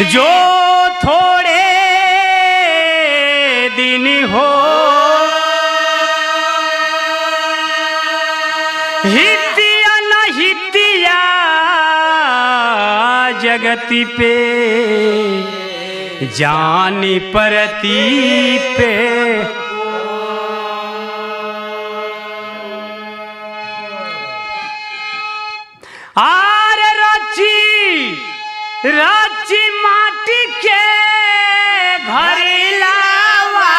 जो थोड़े दिन हो हितिया न हितिया जगति पे जानी परती पे आर रची माटी के घर लावा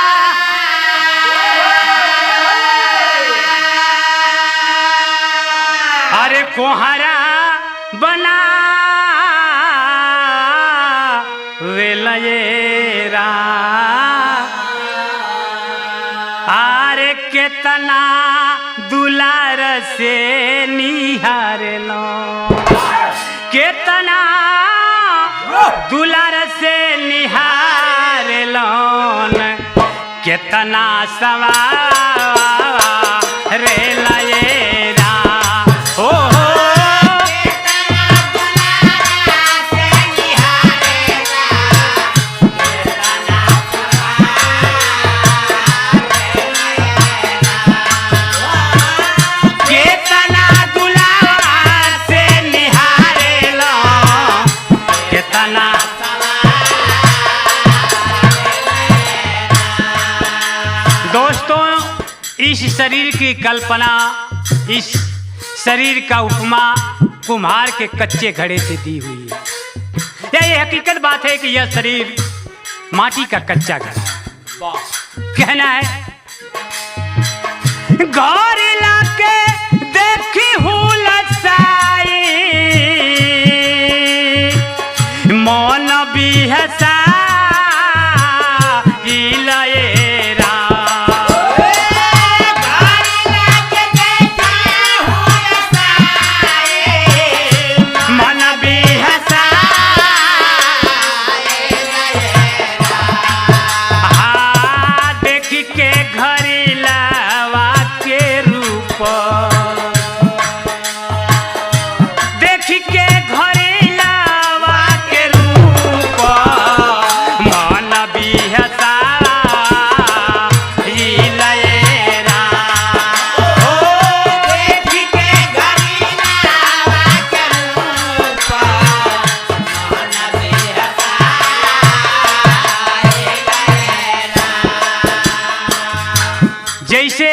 अरे कोहरा बना वेलयेरा आरे केतना दुलार से निहार लो केतना दुलार से निहार लोन केतना सवार लयेरा हो इस शरीर की कल्पना इस शरीर का उपमा कुम्हार के कच्चे घड़े से दी हुई है। यह हकीकत बात है कि यह शरीर माटी का कच्चा घड़ा है। कहना है घर लाके देखी हूँ लसाई मन भी हसा जैसे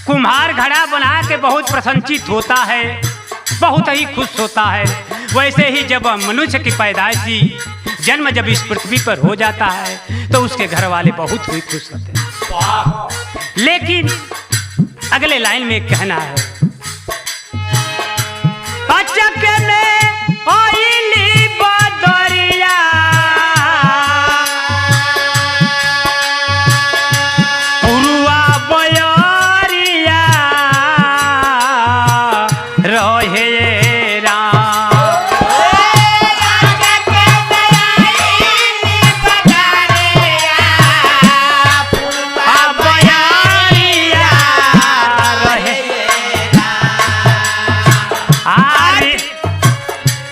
कुम्हार घड़ा बना के बहुत प्रसन्नचित होता है, बहुत ही खुश होता है, वैसे ही जब मनुष्य की पैदाइशी जन्म जब इस पृथ्वी पर हो जाता है तो उसके घर वाले बहुत ही खुश होते हैं। लेकिन अगले लाइन में कहना है अचक में आइली बदरिया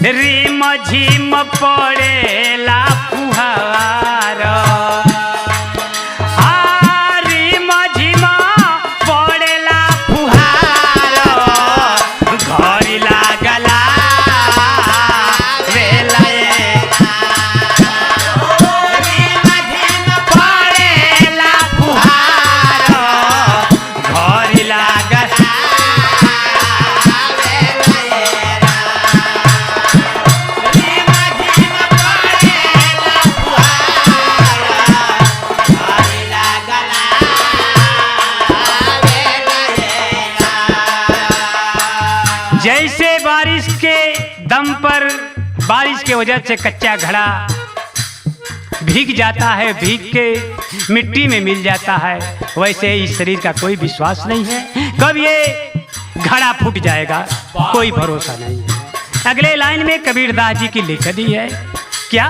रिम झिम पड़ेला फुहार रिम झिम पड़ेला फुहार घर लागला रिम झिम पड़ेला फुहार घर लागला जैसे बारिश के दम पर बारिश के वजह से कच्चा घड़ा भीग जाता है, भीग के मिट्टी में मिल जाता है, वैसे इस शरीर का कोई विश्वास नहीं है कब ये घड़ा फूट जाएगा, कोई भरोसा नहीं है। अगले लाइन में कबीरदास जी की लिखी है क्या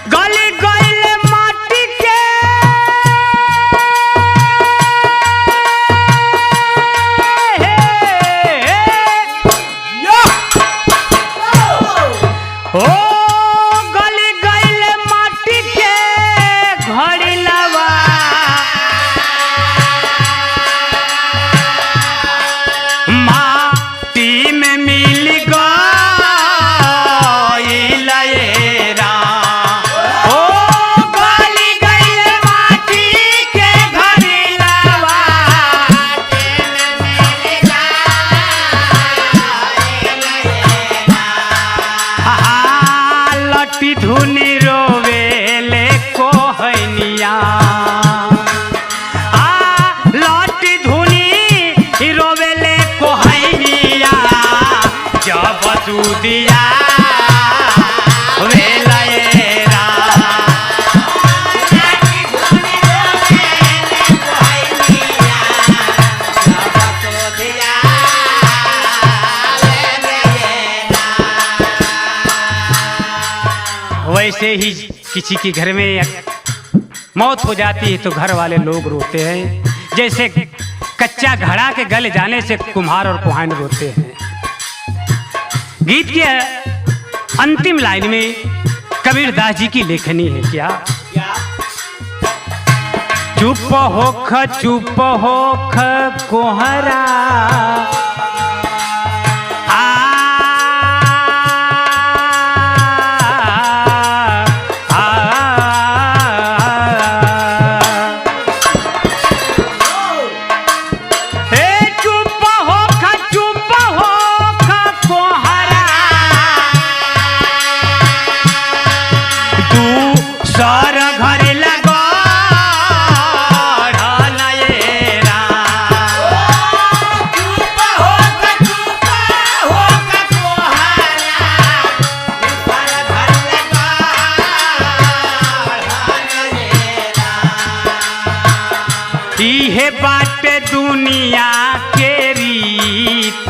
गली गली माटी के ओ गली गईल माटी के घड़िलवा माटी में मिल गईल राम। ओ गली गईल माटी के घड़िलवा लटी धुनी रोवेले कोहनिया लटी धुनी रोवेले कोहनिया जब दूधिया वेलएरा वैसे ही किसी के घर में मौत हो जाती है तो घर वाले लोग रोते हैं, जैसे कच्चा घड़ा के गल जाने से कुम्हार और कुहान रोते हैं। गीत के अंतिम लाइन में कबीरदास जी की लेखनी है क्या? चुप होख कोहरा सर घर लगो इहे बाटे दुनिया के रीत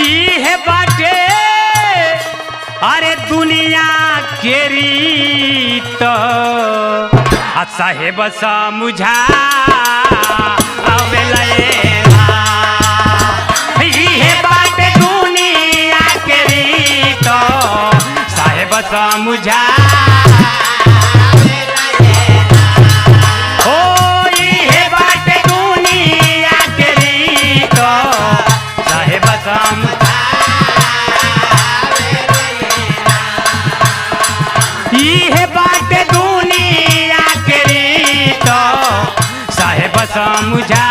इहे बाटे अरे दुनिया के रीत साहेब समझा इहे बाटे दुनिया के रीत साहेब समझा ओ इहे बाटे दुनिया के रीत साहेब समझा इहे बाटे दुनिया के रीत साहेब समझा